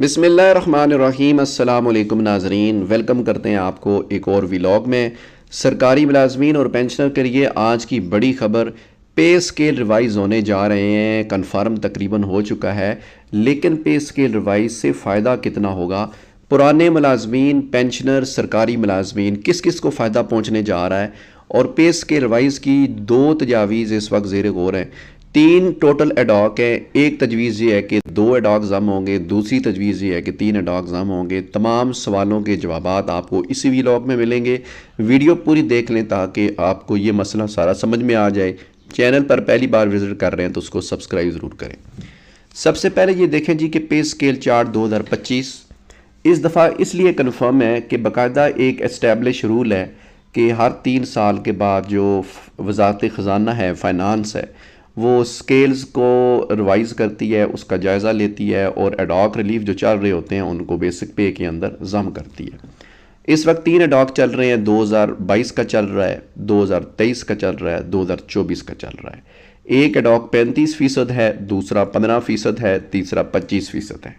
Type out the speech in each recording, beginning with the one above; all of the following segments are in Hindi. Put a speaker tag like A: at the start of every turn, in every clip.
A: बिस्मिल्लाहिर्रहमानिर्रहीम। अस्सलाम वालेकुम नाज़रीन, वेलकम करते हैं आपको एक और व्लॉग में। सरकारी मुलाजमीन और पेंशनर के लिए आज की बड़ी खबर, पे स्केल रिवाइज़ होने जा रहे हैं। कन्फर्म तकरीबन हो चुका है, लेकिन पे स्केल रिवाइज़ से फ़ायदा कितना होगा? पुराने मुलाजमीन, पेंशनर, सरकारी मुलाजमीन, किस किस को फ़ायदा पहुँचने जा रहा है? और पे स्केल रिवाइज़ की दो तजावीज़ इस वक्त ज़ेर गौर हैं। तीन टोटल एडॉक है। एक तजवीज़ ये है कि दो एडॉक ज़म होंगे, दूसरी तजवीज़ ये है कि तीन एडॉक ज़म होंगे। तमाम सवालों के जवाबात आपको इसी व्लॉग में मिलेंगे। वीडियो पूरी देख लें ताकि आपको ये मसला सारा समझ में आ जाए। चैनल पर पहली बार विज़िट कर रहे हैं तो उसको सब्सक्राइब ज़रूर करें। सबसे पहले ये देखें जी कि पे स्केल चार्ट 2025 इस दफ़ा इसलिए कन्फर्म है कि बाकायदा एक एस्टैब्लिश रूल है कि हर 3 साल के बाद जो वज़ारत ख़जाना है, फ़ाइनान्स है, वो स्केल्स को रिवाइज़ करती है, उसका जायज़ा लेती है और एडॉक रिलीफ जो चल रहे होते हैं उनको बेसिक पे के अंदर ज़म करती है। इस वक्त 3 एडॉक चल रहे हैं। 2022 का चल रहा है, 2023 का चल रहा है, 2024 का चल रहा है। एक एडॉक 35% है, दूसरा 15% है, तीसरा 25% है।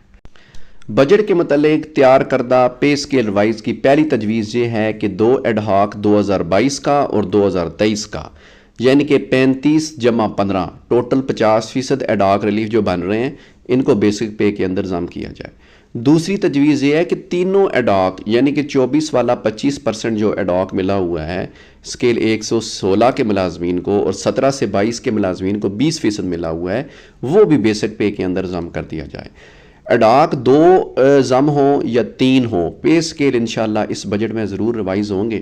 A: बजट के मतलब तैयार करदा पे स्केल रिवाइज की पहली तजवीज़ ये है कि दो एडहॉक 2022 का और 2023 का, यानी कि 35 जमा 15 टोटल 50% एडहॉक रिलीफ जो बन रहे हैं, इनको बेसिक पे के अंदर जम किया जाए। दूसरी तजवीज़ ये है कि तीनों एडॉक यानी कि 24 वाला 25% जो एडॉक मिला हुआ है स्केल 116 के मुलाजमीन को और 17 से 22 के मुलाजमीन को 20% मिला हुआ है, वो भी बेसिक पे के अंदर जम कर दिया जाए। एडॉक दो जम हो या तीन हो, पे स्केल इंशाल्लाह इस बजट में ज़रूर रिवाइज़ होंगे।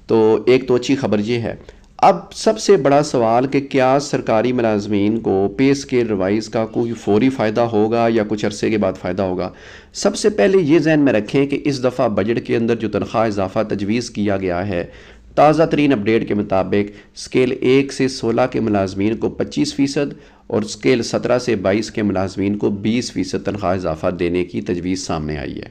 A: तो एक तो अच्छी खबर ये है। अब सबसे बड़ा सवाल कि क्या सरकारी मुलाजमीन को पे स्केल रिवाइज़ का कोई फौरी फ़ायदा होगा या कुछ अरसे के बाद फ़ायदा होगा? सबसे पहले ये जहन में रखें कि इस दफ़ा बजट के अंदर जो तनख्वाह इजाफ़ा तजवीज़ किया गया है, ताज़ा तरीन अपडेट के मुताबिक स्केल 1 से 16 के मुलाजमीन को 25% और स्केल 17 से 22 के मुलाजमीन को 20% तनख्वाह इजाफ़ा देने की तजवीज़ सामने आई है।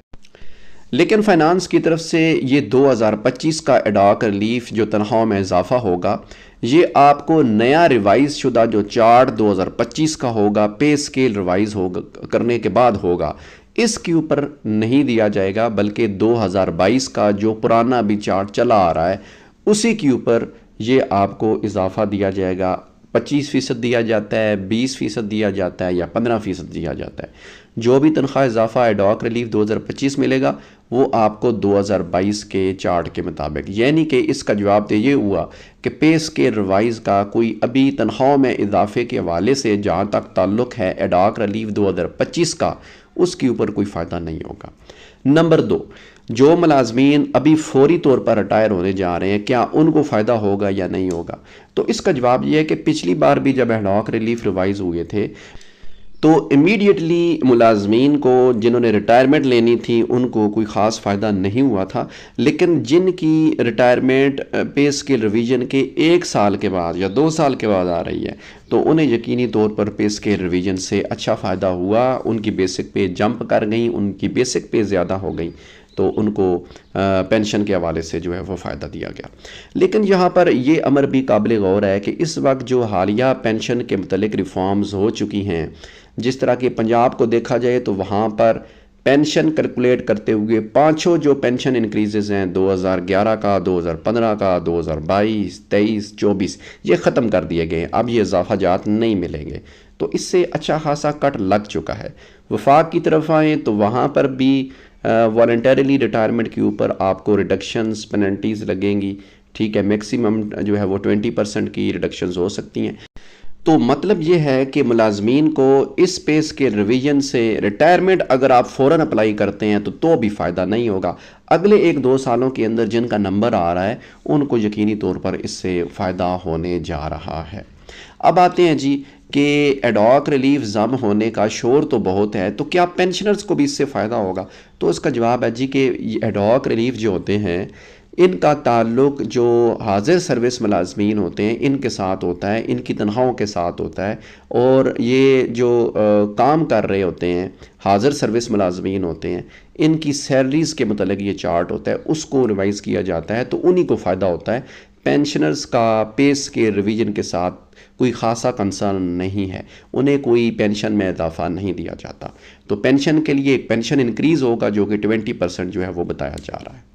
A: लेकिन फाइनेंस की तरफ से ये 2025 का एडॉक रिलीफ जो तनख्वाह में इजाफा होगा, ये आपको नया रिवाइज शुदा जो चार्ट 2025 का होगा, पे स्केल रिवाइज होगा करने के बाद होगा, इसके ऊपर नहीं दिया जाएगा, बल्कि 2022 का जो पुराना अभी चार्ट चला आ रहा है उसी के ऊपर ये आपको इजाफा दिया जाएगा। 25% दिया जाता है, 20% दिया जाता है या 15% दिया जाता है। जो भी तनख्वाह इजाफा एडॉक रिलीफ 2025 मिलेगा वो आपको 2022 के चार्ट के मुताबिक, यानी कि इसका जवाब तो ये हुआ कि पे स्केल रिवाइज का कोई अभी तनख्वाह में इजाफे के हवाले से जहाँ तक ताल्लुक़ है एडॉक रिलीफ 2025 का, उसके ऊपर कोई फ़ायदा नहीं होगा। नंबर 2, जो मुलाजमीन अभी फौरी तौर पर रिटायर होने जा रहे हैं, क्या उनको फ़ायदा होगा या नहीं होगा? तो इसका जवाब यह है कि पिछली बार भी जब एडॉक रिलीफ रिवाइज़ हुए थे तो इमीडिएटली मुलाजमीन को जिन्होंने रिटायरमेंट लेनी थी उनको कोई ख़ास फ़ायदा नहीं हुआ था, लेकिन जिनकी रिटायरमेंट पे स्केल रिवीजन के 1 साल के बाद या 2 साल के बाद आ रही है तो उन्हें यकीनी तौर पर पे स्केल रिवीजन से अच्छा फ़ायदा हुआ। उनकी बेसिक पे जंप कर गई, उनकी बेसिक पे ज़्यादा हो गई, तो उनको पेंशन के हवाले से जो है वो फ़ायदा दिया गया। लेकिन यहाँ पर यह अमर भी काबिल गौर है कि इस वक्त जो हालिया पेंशन के मतलब रिफॉर्म्स हो चुकी हैं, जिस तरह के पंजाब को देखा जाए तो वहाँ पर पेंशन कैलकुलेट करते हुए पाँचों जो पेंशन इंक्रीजेज़ हैं 2011 का, 2015 का, 2022, 23, 24 ये ख़त्म कर दिए गए। अब ये इजाफा जात नहीं मिलेंगे, तो इससे अच्छा खासा कट लग चुका है। वफाक की तरफ आएँ तो वहाँ पर भी वॉलंटरीली रिटायरमेंट के ऊपर आपको रिडक्शंस पेनल्टीज़ लगेंगी। ठीक है, मैक्सिमम जो है वो 20% की रिडक्शंस हो सकती हैं। तो मतलब ये है कि मुलाजमीन को इस पे स्केल रिवीजन से रिटायरमेंट अगर आप फ़ौरन अप्लाई करते हैं तो भी फ़ायदा नहीं होगा। अगले 1-2 सालों के अंदर जिनका नंबर आ रहा है उनको यकीनी तौर पर इससे फ़ायदा होने जा रहा है। अब आते हैं जी कि एडॉक रिलीफ जम होने का शोर तो बहुत है, तो क्या पेंशनर्स को भी इससे फ़ायदा होगा? तो इसका जवाब है जी कि एडॉक रिलीफ जो होते हैं इनका ताल्लुक़ जो हाजिर सर्विस मुलाजमीन होते हैं इनके साथ होता है, इनकी तनख्वाहों के साथ होता है। और ये जो काम कर रहे होते हैं हाजिर सर्विस मुलाजमीन होते हैं, इनकी सैलरीज़ के मतलब ये चार्ट होता है, उसको रिवाइज़ किया जाता है, तो उन्हीं को फ़ायदा होता है। पेंशनर्स का पे स्केल रिवीजन के साथ कोई ख़ासा कंसर्न नहीं है, उन्हें कोई पेंशन में इजाफा नहीं दिया जाता। तो पेंशन के लिए एक पेंशन इंक्रीज़ होगा जो कि 20% जो है वो बताया जा रहा है।